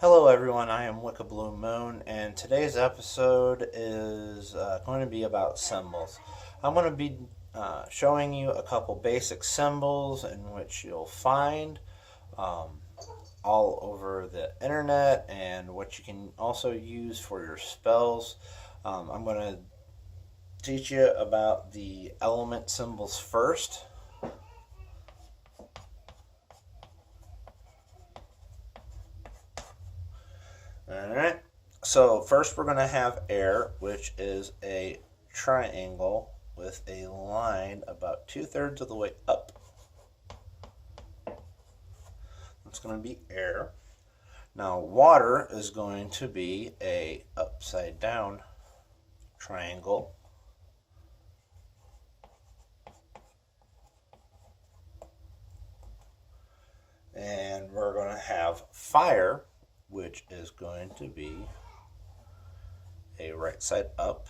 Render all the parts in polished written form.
Hello everyone, I am Wicca BluMoon, and today's episode is going to be about symbols. I'm going to be showing you a couple basic symbols in which you'll find um, all over the internet and what you can also use for your spells. I'm going to teach you about the element symbols first. Alright, so first we're going to have air, which is a triangle with a line about 2/3 of the way up. That's going to be air. Now water is going to be a upside down triangle. And we're going to have fire, which is going to be a right side up.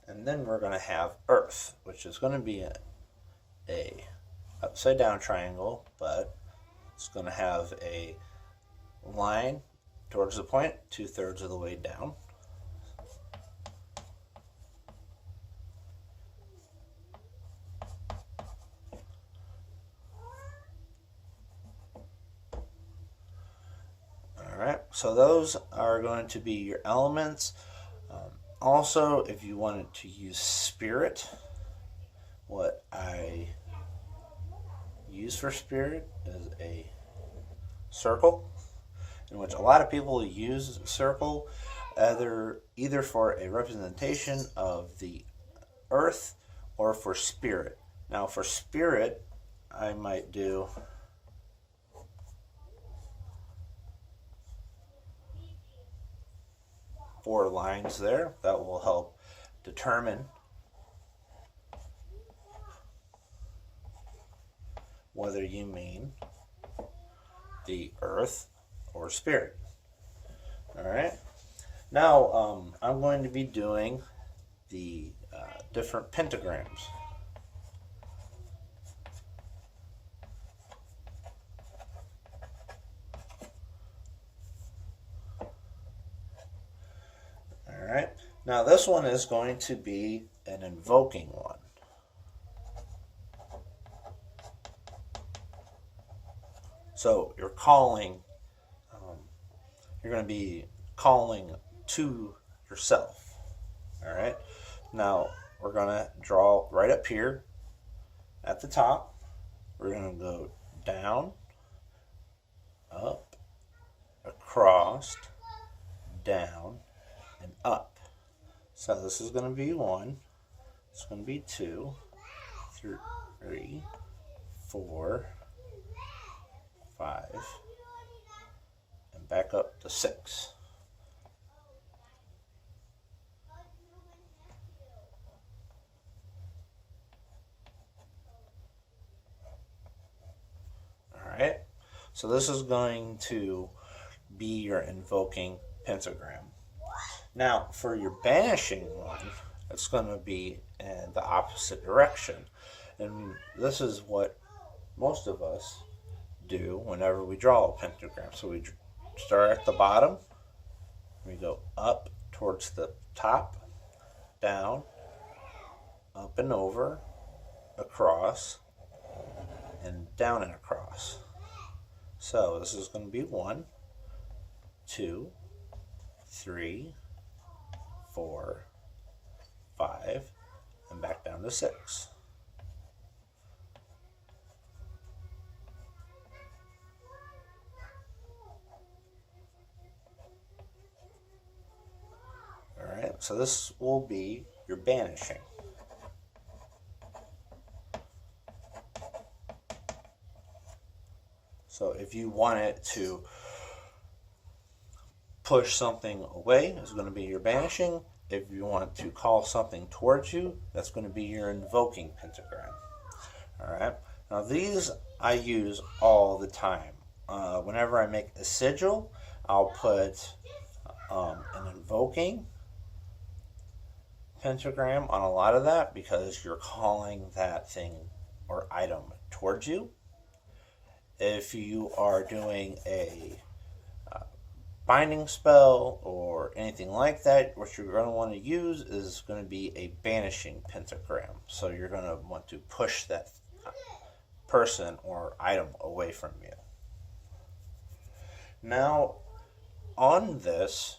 And then we're going to have earth, which is going to be a upside down triangle, but it's going to have a line towards the point 2/3 of the way down. Alright, so those are going to be your elements. Also, if you wanted to use spirit, what I use for spirit is a circle, in which a lot of people use circle either for a representation of the earth or for spirit. Now for spirit, I might do four lines there. That will help determine whether you mean the earth or spirit. Alright, now I'm going to be doing the different pentagrams. Alright, now this one is going to be an invoking one. So you're calling, you're going to be calling to yourself. Alright, now we're going to draw right up here at the top. We're going to go down, up, across, down, and up. So this is going to be 1, it's going to be 2, 3, 4, 5, and back up to 6. Alright, so this is going to be your invoking pentagram. Now, for your banishing one, it's going to be in the opposite direction. And this is what most of us do whenever we draw a pentagram. So we start at the bottom, we go up towards the top, down, up and over, across, and down and across. So this is going to be 1, 2, 3, 4, 5, and back down to 6. Alright, so this will be your banishing. So if you want it to push something away, it's going to be your banishing. If you want to call something towards you, that's going to be your invoking pentagram. Alright, now these I use all the time. Whenever I make a sigil, I'll put an invoking pentagram on a lot of that because you're calling that thing or item towards you. If you are doing a binding spell or anything like that, what you're going to want to use is going to be a banishing pentagram. So you're going to want to push that person or item away from you. Now, on this,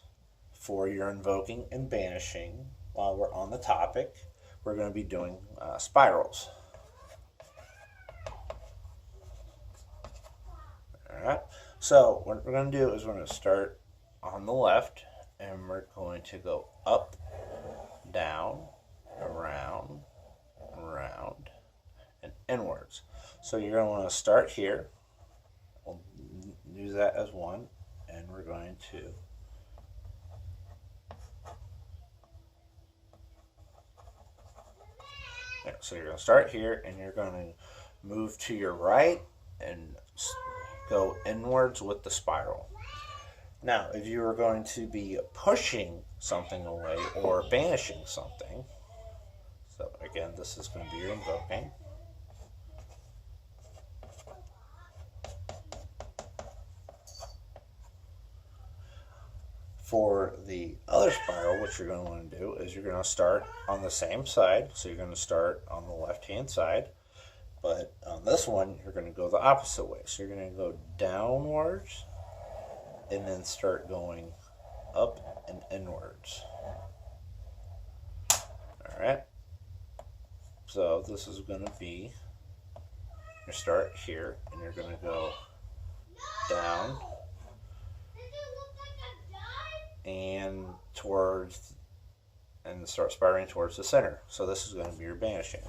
for your invoking and banishing, while we're on the topic, we're going to be doing spirals. Alright, so what we're going to do is we're going to start on the left, and we're going to go up, down, around, around, and inwards. So you're going to want to start here. We'll use that as one, and we're going to so you're going to start here, and you're going to move to your right and go inwards with the spiral. Now, if you are going to be pushing something away or banishing something, so again, this is going to be your invoking. For the other spiral, what you're going to want to do is you're going to start on the same side. So you're going to start on the left-hand side. But on this one, you're going to go the opposite way. So you're going to go downwards and then start going up and inwards. Alright. So this is going to be, you start here and you're going to go down and towards, and start spiraling towards the center. So this is going to be your banishing.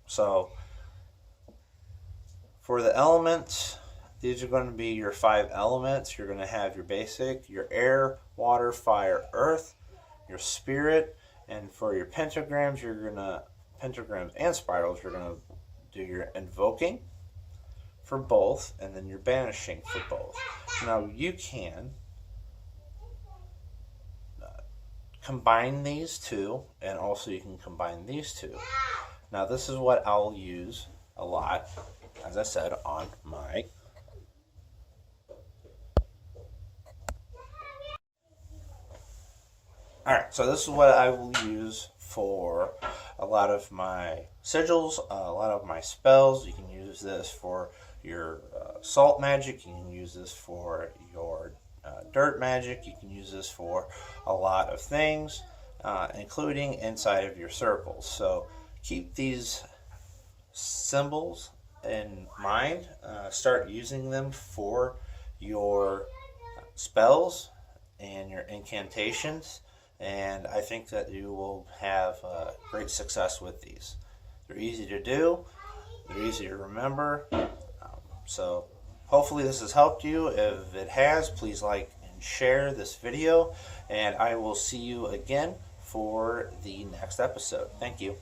So for the elements, these are going to be your 5 elements. You're going to have your basic, your air, water, fire, earth, your spirit, and for your pentagrams, pentagrams and spirals, you're going to do your invoking for both, and then your banishing for both. Now you can combine these two, and also you can combine these two. Now this is what I'll use a lot, as I said, on my Alright, so this is what I will use for a lot of my sigils, a lot of my spells. You can use this for your salt magic, you can use this for your dirt magic, you can use this for a lot of things, including inside of your circles. So keep these symbols in mind, start using them for your spells and your incantations, and I think that you will have great success with these. They're easy to do, they're easy to remember, so hopefully this has helped you. If it has, please like and share this video, and I will see you again for the next episode. Thank you.